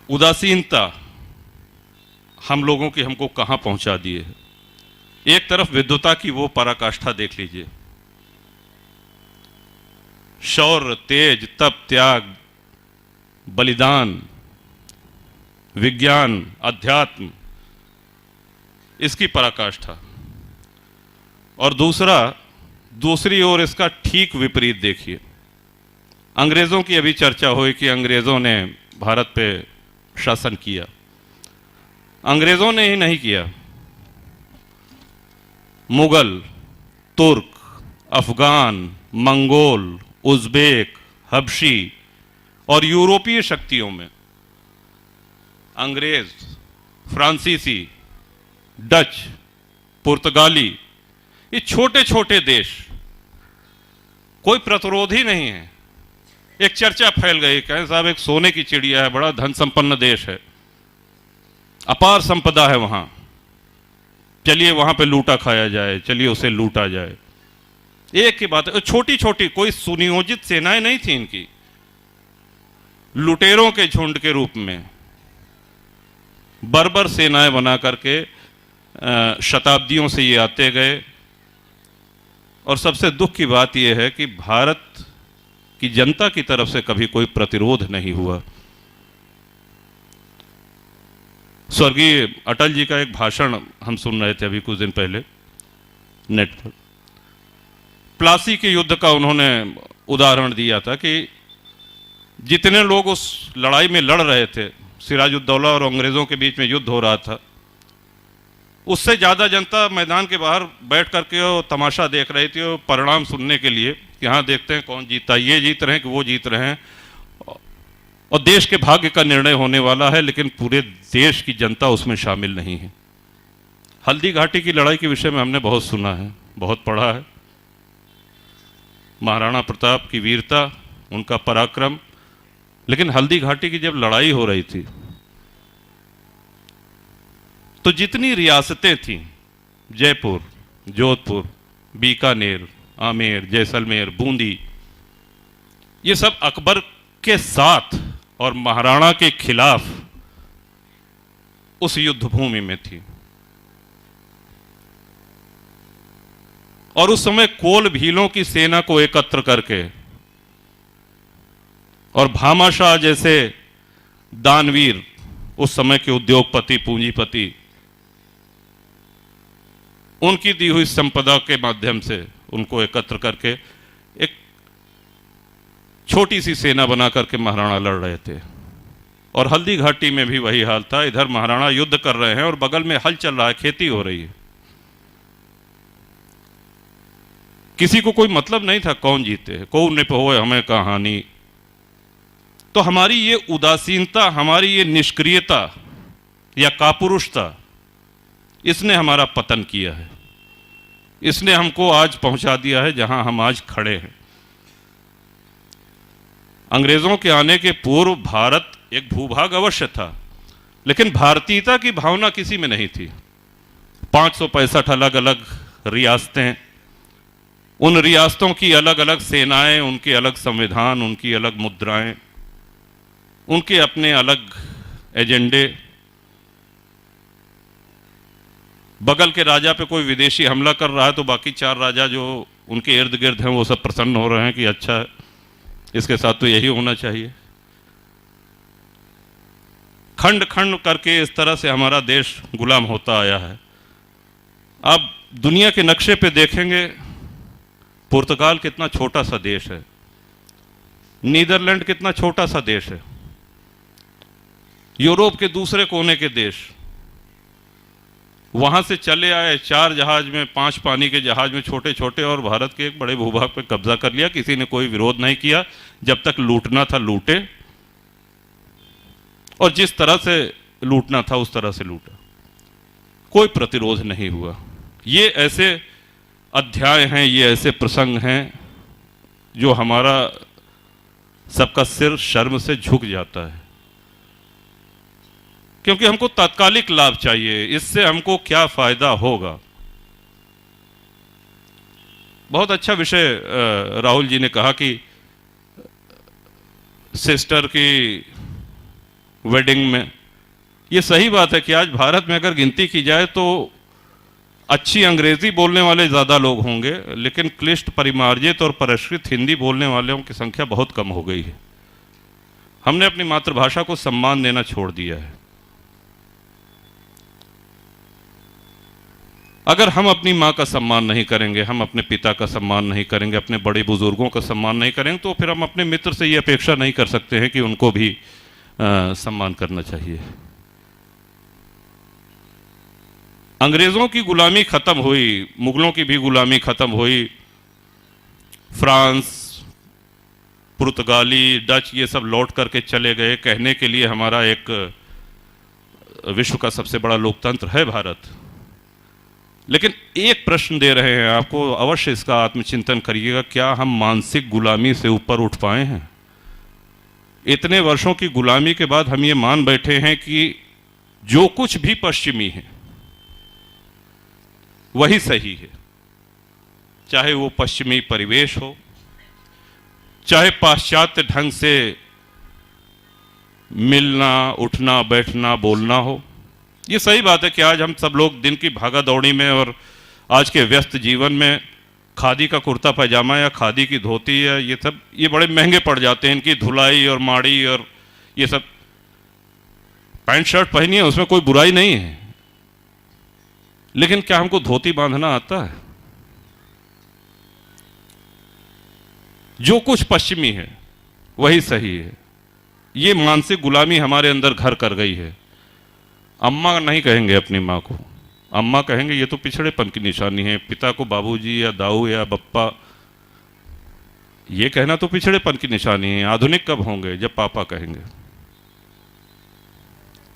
उदासीनता हम लोगों की हमको कहां पहुंचा दिए है। एक तरफ विद्वता की वो पराकाष्ठा देख लीजिए, शौर्य, तेज, तप, त्याग, बलिदान, विज्ञान, अध्यात्म, इसकी पराकाष्ठा। और दूसरी ओर इसका ठीक विपरीत देखिए। अंग्रेजों की अभी चर्चा हुई कि अंग्रेजों ने भारत पे शासन किया। अंग्रेजों ने ही नहीं किया, मुगल, तुर्क, अफगान, मंगोल, उज़्बेक, हबशी और यूरोपीय शक्तियों में अंग्रेज, फ्रांसीसी, डच, पुर्तगाली, ये छोटे छोटे देश, कोई प्रतिरोध ही नहीं है। एक चर्चा फैल गई, कहें साहब एक सोने की चिड़िया है, बड़ा धन संपन्न देश है, अपार संपदा है वहां, चलिए वहां पे लूटा खाया जाए, चलिए उसे लूटा जाए। एक ही बात है, छोटी छोटी कोई सुनियोजित सेनाएं नहीं थी इनकी, लुटेरों के झुंड के रूप में बर्बर सेनाएं बना करके शताब्दियों से ये आते गए। और सबसे दुख की बात यह है कि भारत की जनता की तरफ से कभी कोई प्रतिरोध नहीं हुआ। स्वर्गीय अटल जी का एक भाषण हम सुन रहे थे अभी कुछ दिन पहले नेट पर। प्लासी के युद्ध का उन्होंने उदाहरण दिया था कि जितने लोग उस लड़ाई में लड़ रहे थे, सिराजुद्दौला और अंग्रेजों के बीच में युद्ध हो रहा था, उससे ज़्यादा जनता मैदान के बाहर बैठ करके वो तमाशा देख रही थी, वो परिणाम सुनने के लिए कि हाँ देखते हैं कौन जीता, ये जीत रहे हैं कि वो जीत रहे हैं, और देश के भाग्य का निर्णय होने वाला है, लेकिन पूरे देश की जनता उसमें शामिल नहीं है। हल्दी घाटी की लड़ाई के विषय में हमने बहुत सुना है, बहुत पढ़ा है, महाराणा प्रताप की वीरता, उनका पराक्रम। लेकिन हल्दी घाटी की जब लड़ाई हो रही थी तो जितनी रियासतें थीं, जयपुर, जोधपुर, बीकानेर, आमेर, जैसलमेर, बूंदी, ये सब अकबर के साथ और महाराणा के खिलाफ उस युद्ध भूमि में थी। और उस समय कोल भीलों की सेना को एकत्र करके और भामाशाह जैसे दानवीर, उस समय के उद्योगपति, पूंजीपति, उनकी दी हुई संपदा के माध्यम से उनको एकत्र करके एक छोटी सी सेना बना करके महाराणा लड़ रहे थे। और हल्दी घाटी में भी वही हाल था, इधर महाराणा युद्ध कर रहे हैं और बगल में हल चल रहा है, खेती हो रही है। किसी को कोई मतलब नहीं था कौन जीते, कौन ने होए हमें कहानी। तो हमारी ये उदासीनता, हमारी ये निष्क्रियता या कापुरुषता, इसने हमारा पतन किया है, इसने हमको आज पहुंचा दिया है जहां हम आज खड़े हैं। अंग्रेजों के आने के पूर्व भारत एक भूभाग अवश्य था, लेकिन भारतीयता की भावना किसी में नहीं थी। 565 अलग अलग रियासतें, उन रियासतों की अलग अलग सेनाएं, उनके अलग संविधान, उनकी अलग मुद्राएं, उनके अपने अलग एजेंडे। बगल के राजा पे कोई विदेशी हमला कर रहा है तो बाकी 4 राजा जो उनके इर्द गिर्द हैं वो सब प्रसन्न हो रहे हैं कि अच्छा है, इसके साथ तो यही होना चाहिए। खंड खंड करके इस तरह से हमारा देश गुलाम होता आया है। अब दुनिया के नक्शे पे देखेंगे, पुर्तगाल कितना छोटा सा देश है, नीदरलैंड कितना छोटा सा देश है, यूरोप के दूसरे कोने के देश, वहां से चले आए 4 जहाज में, 5 पानी के जहाज में छोटे छोटे, और भारत के एक बड़े भूभाग पर कब्जा कर लिया। किसी ने कोई विरोध नहीं किया, जब तक लूटना था लूटे, और जिस तरह से लूटना था उस तरह से लूटा, कोई प्रतिरोध नहीं हुआ। ये ऐसे अध्याय हैं, ये ऐसे प्रसंग हैं जो हमारा सबका सिर शर्म से झुक जाता है, क्योंकि हमको तात्कालिक लाभ चाहिए, इससे हमको क्या फायदा होगा। बहुत अच्छा विषय राहुल जी ने कहा कि सिस्टर की वेडिंग में। ये सही बात है कि आज भारत में अगर गिनती की जाए तो अच्छी अंग्रेजी बोलने वाले ज़्यादा लोग होंगे, लेकिन क्लिष्ट, परिमार्जित और परिष्कृत हिंदी बोलने वालों की संख्या बहुत कम हो गई है। हमने अपनी मातृभाषा को सम्मान देना छोड़ दिया है। अगर हम अपनी माँ का सम्मान नहीं करेंगे, हम अपने पिता का सम्मान नहीं करेंगे, अपने बड़े बुजुर्गों का सम्मान नहीं करेंगे, तो फिर हम अपने मित्र से ये अपेक्षा नहीं कर सकते हैं कि उनको भी सम्मान करना चाहिए। अंग्रेज़ों की गुलामी ख़त्म हुई, मुगलों की भी गुलामी ख़त्म हुई, फ्रांस, पुर्तगाली, डच ये सब लौट करके चले गए। कहने के लिए हमारा एक विश्व का सबसे बड़ा लोकतंत्र है भारत। लेकिन एक प्रश्न दे रहे हैं आपको, अवश्य इसका आत्मचिंतन करिएगा, क्या हम मानसिक गुलामी से ऊपर उठ पाए हैं? इतने वर्षों की गुलामी के बाद हम ये मान बैठे हैं कि जो कुछ भी पश्चिमी है वही सही है, चाहे वो पश्चिमी परिवेश हो, चाहे पाश्चात्य ढंग से मिलना, उठना, बैठना, बोलना हो। ये सही बात है कि आज हम सब लोग दिन की भागा दौड़ी में और आज के व्यस्त जीवन में खादी का कुर्ता पैजामा या खादी की धोती या ये बड़े महंगे पड़ जाते हैं। इनकी धुलाई और माड़ी और ये सब, पैंट शर्ट पहनिए, उसमें कोई बुराई नहीं है, लेकिन क्या हमको धोती बांधना आता है? जो कुछ पश्चिमी है वही सही है। ये मानसिक गुलामी हमारे अंदर घर कर गई है। अम्मा नहीं कहेंगे अपनी माँ को, अम्मा कहेंगे, ये तो पिछड़ेपन की निशानी है। पिता को बाबूजी या दाऊ या बप्पा ये कहना तो पिछड़ेपन की निशानी है। आधुनिक कब होंगे? जब पापा कहेंगे।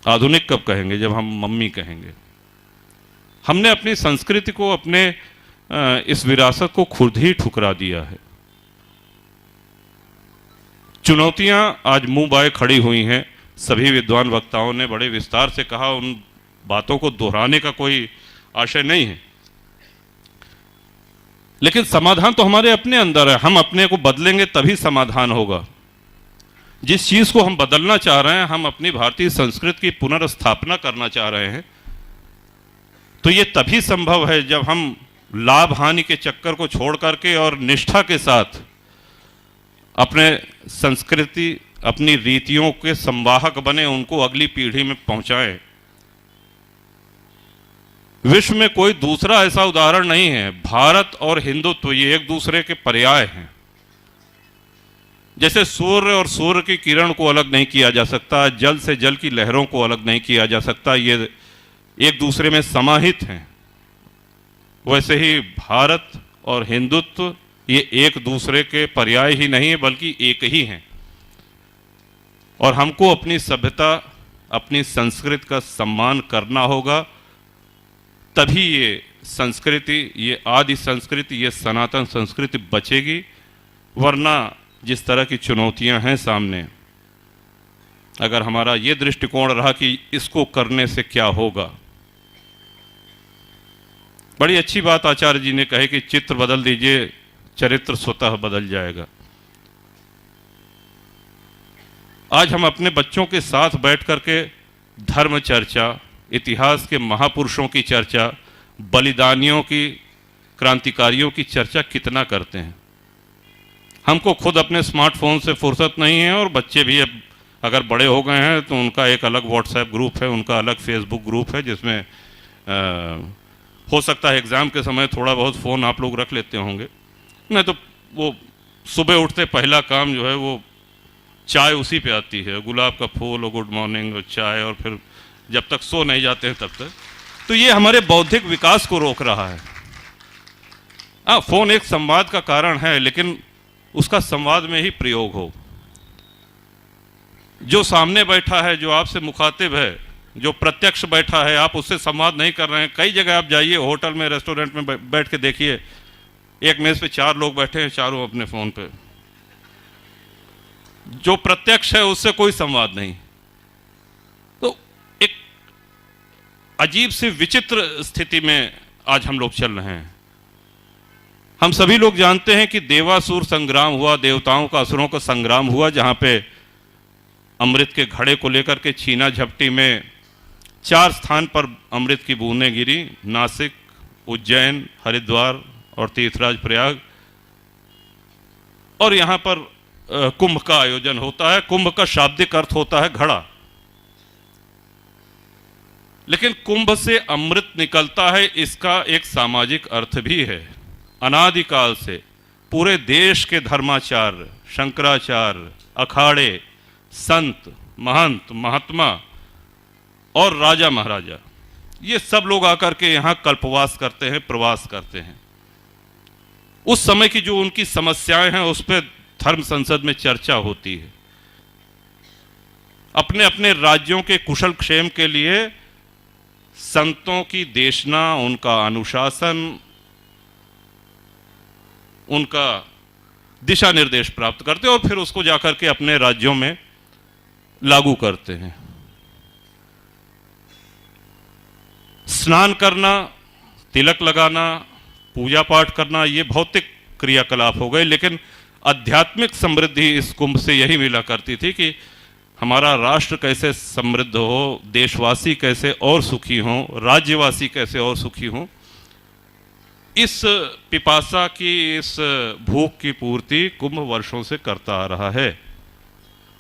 आधुनिक कब कहेंगे? जब हम मम्मी कहेंगे। हमने अपनी संस्कृति को, अपने इस विरासत को खुद ही ठुकरा दिया है। चुनौतियां आज मुंह बाए खड़ी हुई हैं। सभी विद्वान वक्ताओं ने बड़े विस्तार से कहा, उन बातों को दोहराने का कोई आशय नहीं है, लेकिन समाधान तो हमारे अपने अंदर है। हम अपने को बदलेंगे तभी समाधान होगा। जिस चीज को हम बदलना चाह रहे हैं, हम अपनी भारतीय संस्कृति की पुनर्स्थापना करना चाह रहे हैं, तो ये तभी संभव है जब हम लाभ हानि के चक्कर को छोड़ करके और निष्ठा के साथ अपने संस्कृति, अपनी रीतियों के संवाहक बने, उनको अगली पीढ़ी में पहुंचाएं। विश्व में कोई दूसरा ऐसा उदाहरण नहीं है। भारत और हिंदुत्व ये एक दूसरे के पर्याय हैं। जैसे सूर्य और सूर्य की किरण को अलग नहीं किया जा सकता, जल से जल की लहरों को अलग नहीं किया जा सकता, ये एक दूसरे में समाहित हैं, वैसे ही भारत और हिंदुत्व ये एक दूसरे के पर्याय ही नहीं है, बल्कि एक ही हैं। और हमको अपनी सभ्यता, अपनी संस्कृति का सम्मान करना होगा, तभी ये संस्कृति, ये आदि संस्कृति, ये सनातन संस्कृति बचेगी। वरना जिस तरह की चुनौतियां हैं सामने, अगर हमारा ये दृष्टिकोण रहा कि इसको करने से क्या होगा। बड़ी अच्छी बात आचार्य जी ने कही कि चित्र बदल दीजिए, चरित्र स्वतः बदल जाएगा। आज हम अपने बच्चों के साथ बैठ करके धर्म चर्चा, इतिहास के महापुरुषों की चर्चा, बलिदानियों की, क्रांतिकारियों की चर्चा कितना करते हैं? हमको खुद अपने स्मार्टफोन से फुर्सत नहीं है, और बच्चे भी अब अगर बड़े हो गए हैं तो उनका एक अलग व्हाट्सएप ग्रुप है, उनका अलग फेसबुक ग्रुप है, जिसमें हो सकता है एग्ज़ाम के समय थोड़ा बहुत फ़ोन आप लोग रख लेते होंगे। नहीं तो वो सुबह उठते पहला काम जो है वो चाय उसी पे आती है, गुलाब का फूल और गुड मॉर्निंग और चाय, और फिर जब तक सो नहीं जाते हैं तब तक। तो ये हमारे बौद्धिक विकास को रोक रहा है। हाँ, फ़ोन एक संवाद का कारण है, लेकिन उसका संवाद में ही प्रयोग हो। जो सामने बैठा है, जो आपसे मुखातिब है, जो प्रत्यक्ष बैठा है, आप उससे संवाद नहीं कर रहे हैं। कई जगह आप जाइए, होटल में, रेस्टोरेंट में बैठ के देखिए, एक मेज पे 4 लोग बैठे हैं, चारों अपने फ़ोन पे। जो प्रत्यक्ष है उससे कोई संवाद नहीं। तो एक अजीब सी विचित्र स्थिति में आज हम लोग चल रहे हैं। हम सभी लोग जानते हैं कि देवासुर संग्राम हुआ, देवताओं का असुरों का संग्राम हुआ, जहां पे अमृत के घड़े को लेकर के छीना झपटी में 4 स्थान पर अमृत की बूंदें गिरी, नासिक, उज्जैन, हरिद्वार और तीर्थराज प्रयाग। और यहाँ पर कुंभ का आयोजन होता है। कुंभ का शाब्दिक अर्थ होता है घड़ा, लेकिन कुंभ से अमृत निकलता है, इसका एक सामाजिक अर्थ भी है। अनादिकाल से पूरे देश के धर्माचार्य, शंकराचार्य, अखाड़े, संत, महंत, महात्मा और राजा महाराजा, ये सब लोग आकर के यहाँ कल्पवास करते हैं, प्रवास करते हैं। उस समय की जो उनकी समस्याएं हैं उस पर धर्म संसद में चर्चा होती है। अपने अपने राज्यों के कुशल क्षेम के लिए संतों की देशना, उनका अनुशासन, उनका दिशा निर्देश प्राप्त करते हैं और फिर उसको जाकर के अपने राज्यों में लागू करते हैं। स्नान करना, तिलक लगाना, पूजा पाठ करना, ये भौतिक क्रियाकलाप हो गए, लेकिन आध्यात्मिक समृद्धि इस कुंभ से यही मिला करती थी कि हमारा राष्ट्र कैसे समृद्ध हो, देशवासी कैसे और सुखी हों, राज्यवासी कैसे और सुखी हों। इस पिपासा की, इस भूख की पूर्ति कुंभ वर्षों से करता आ रहा है।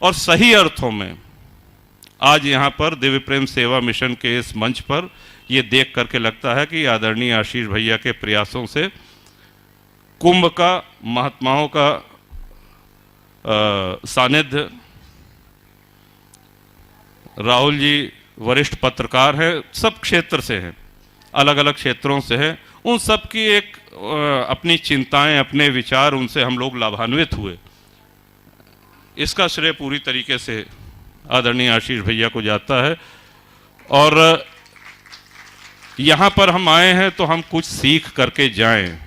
और सही अर्थों में आज यहाँ पर दिव्य प्रेम सेवा मिशन के इस मंच पर ये देख करके लगता है कि आदरणीय आशीष भैया के प्रयासों से कुंभ का, महात्माओं का सानिध्य, राहुल जी वरिष्ठ पत्रकार हैं, सब क्षेत्र से हैं, अलग अलग क्षेत्रों से हैं, उन सब की एक अपनी चिंताएं, अपने विचार, उनसे हम लोग लाभान्वित हुए। इसका श्रेय पूरी तरीके से आदरणीय आशीष भैया को जाता है। और यहाँ पर हम आए हैं तो हम कुछ सीख करके जाएं।